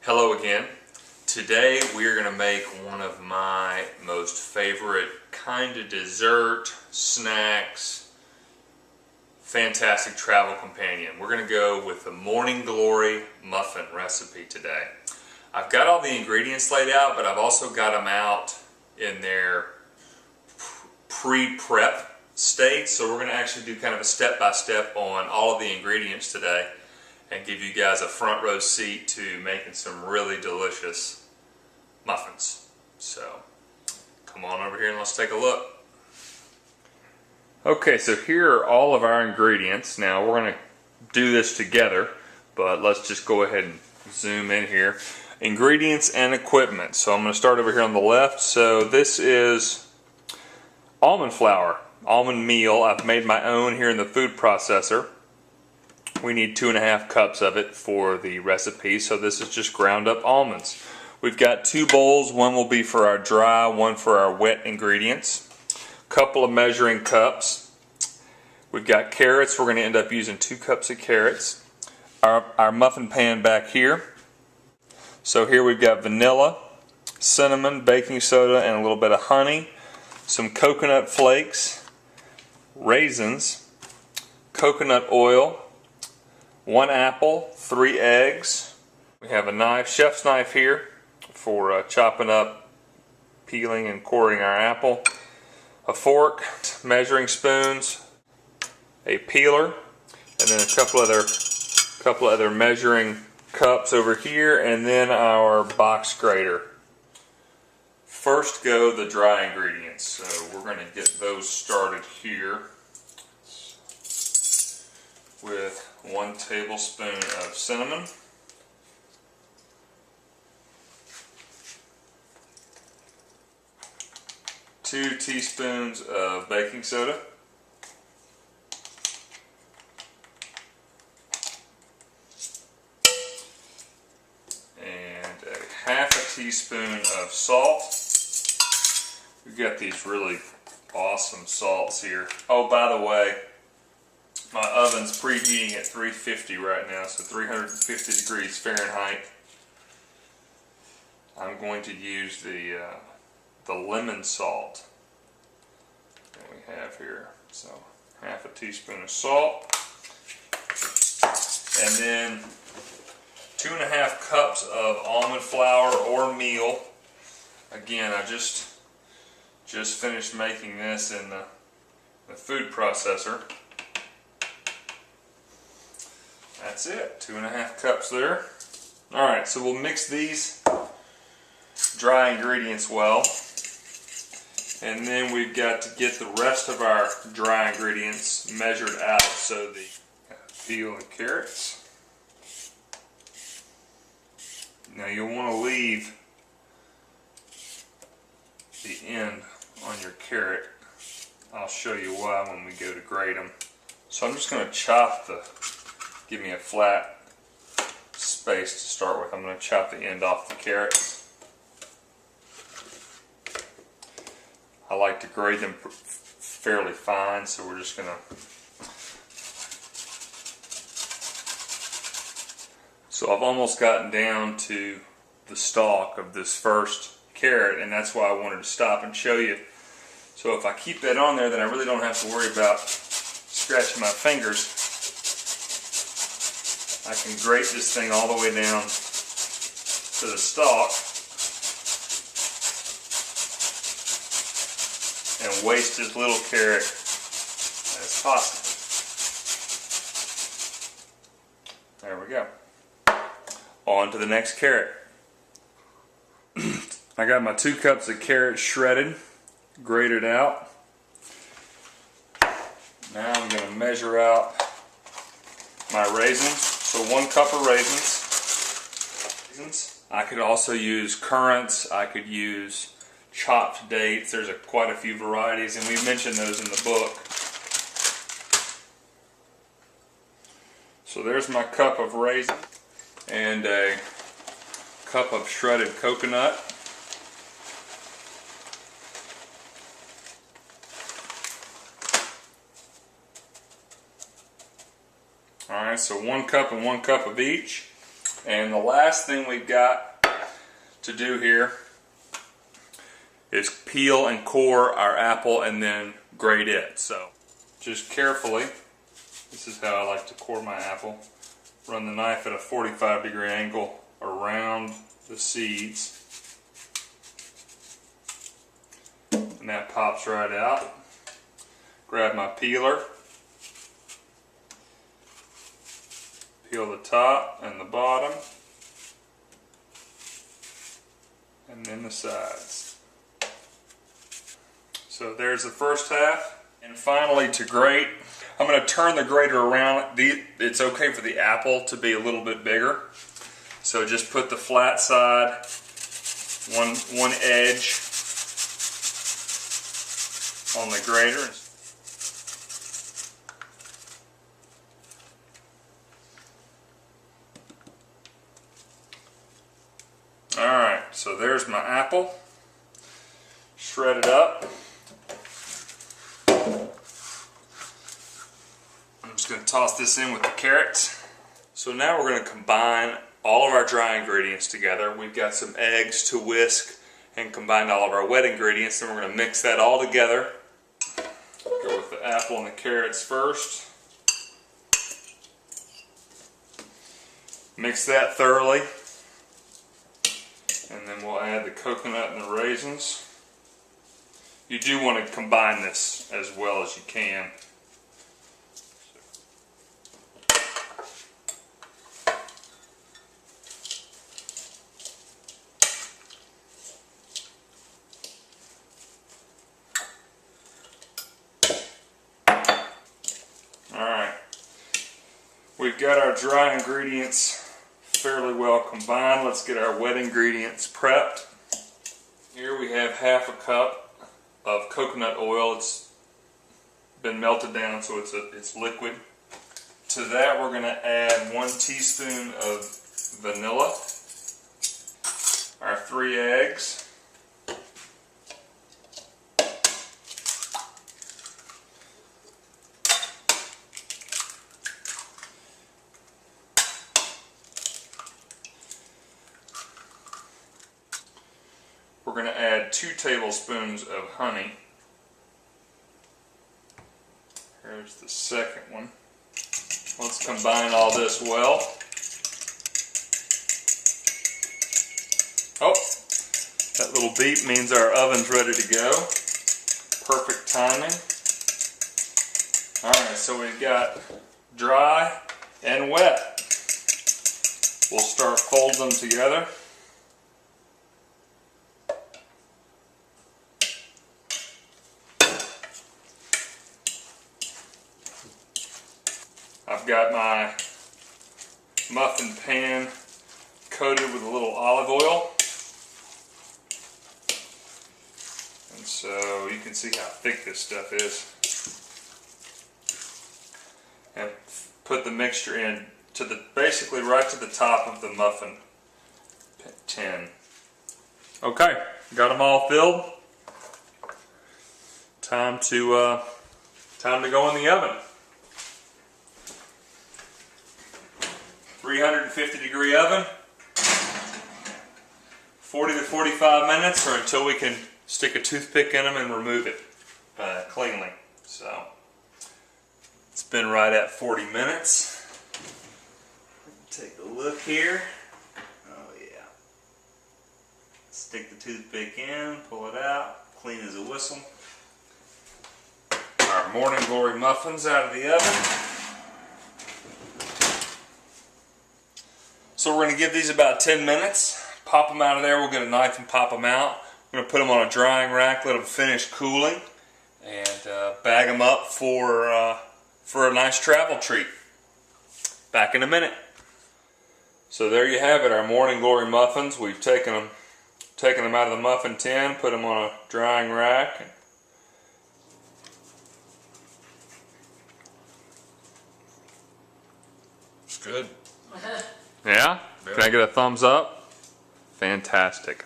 Hello again. Today we are going to make one of my most favorite kind of dessert, snacks, fantastic travel companion. We're going to go with the Morning Glory muffin recipe today. I've got all the ingredients laid out, but I've also got them out in their pre-prep state. So we're going to actually do kind of a step-by-step on all of the ingredients today and give you guys a front row seat to making some really delicious muffins. So come on over here and let's take a look. Okay, so here are all of our ingredients. Now we're going to do this together, but let's just go ahead and zoom in here. Ingredients and equipment. So I'm going to start over here on the left. So this is almond flour, almond meal. I've made my own here in the food processor. We need 2.5 cups of it for the recipe, so this is just ground up almonds. We've got 2 bowls, one will be for our dry, one for our wet ingredients. A couple of measuring cups. We've got carrots, we're going to end up using 2 cups of carrots. Our muffin pan back here. So here we've got vanilla, cinnamon, baking soda, and a little bit of honey. Some coconut flakes, raisins, coconut oil, 1 apple, 3 eggs. We have a knife, chef's knife here for chopping up, peeling and coring our apple. A fork, measuring spoons, a peeler, and then a couple other measuring cups over here, and then our box grater. First go the dry ingredients. So we're going to get those started here with 1 tablespoon of cinnamon, 2 teaspoons of baking soda, and a 1/2 teaspoon of salt. We've got these really awesome salts here. Oh, by the way, my oven's preheating at 350 right now, so 350 degrees Fahrenheit. I'm going to use the lemon salt that we have here. So 1/2 teaspoon of salt, and then 2.5 cups of almond flour or meal. Again, I just finished making this in the food processor. That's it, 2.5 cups there. Alright, so we'll mix these dry ingredients well. And then we've got to get the rest of our dry ingredients measured out. So the peel the carrots. Now you'll want to leave the end on your carrot. I'll show you why when we go to grate them. So I'm just going to chop give me a flat space to start with. I'm going to chop the end off the carrots. I like to grate them fairly fine, so we're just going to... So I've almost gotten down to the stalk of this first carrot, and that's why I wanted to stop and show you. So if I keep that on there, then I really don't have to worry about scratching my fingers. I can grate this thing all the way down to the stalk and waste as little carrot as possible. There we go. On to the next carrot. I got my 2 cups of carrots shredded, grated out. Now I'm going to measure out my raisins. So 1 cup of raisins. I could also use currants. I could use chopped dates. There's quite a few varieties, and we mentioned those in the book. So there's my cup of raisins and a cup of shredded coconut. Alright, so 1 cup and 1 cup of each. And the last thing we've got to do here is peel and core our apple and then grate it. So just carefully, this is how I like to core my apple. Run the knife at a 45-degree angle around the seeds. And that pops right out. Grab my peeler. Peel the top and the bottom. And then the sides. So there's the first half. And finally, to grate, I'm going to turn the grater around. It's okay for the apple to be a little bit bigger. So just put the flat side, one edge on the grater. Alright, so there's my apple. Shred it up. I'm just going to toss this in with the carrots. So now we're going to combine all of our dry ingredients together. We've got some eggs to whisk and combine all of our wet ingredients. Then we're going to mix that all together. Go with the apple and the carrots first. Mix that thoroughly. And then we'll add the coconut and the raisins. You do want to combine this as well as you can. Alright, we've got our dry ingredients fairly well combined. Let's get our wet ingredients prepped. Here we have half a cup of coconut oil. It's been melted down so it's liquid. To that we're going to add 1 teaspoon of vanilla, our 3 eggs, we're going to add 2 tablespoons of honey. Here's the second one. Let's combine all this well. Oh, that little beep means our oven's ready to go. Perfect timing. Alright, so we've got dry and wet. We'll start folding them together. I've got my muffin pan coated with a little olive oil. And so you can see how thick this stuff is. And put the mixture in to basically right to the top of the muffin tin. Okay, got them all filled. Time to go in the oven. 350-degree oven, 40 to 45 minutes, or until we can stick a toothpick in them and remove it cleanly. So it's been right at 40 minutes. Take a look here. Oh yeah. Stick the toothpick in, pull it out, clean as a whistle. Our Morning Glory muffins out of the oven. So we're going to give these about 10 minutes, pop them out of there, we'll get a knife and pop them out. We're going to put them on a drying rack, let them finish cooling, and bag them up for a nice travel treat. Back in a minute. So there you have it, our Morning Glory muffins. We've taken them out of the muffin tin, put them on a drying rack. It's good. Yeah? Can I get a thumbs up? Fantastic.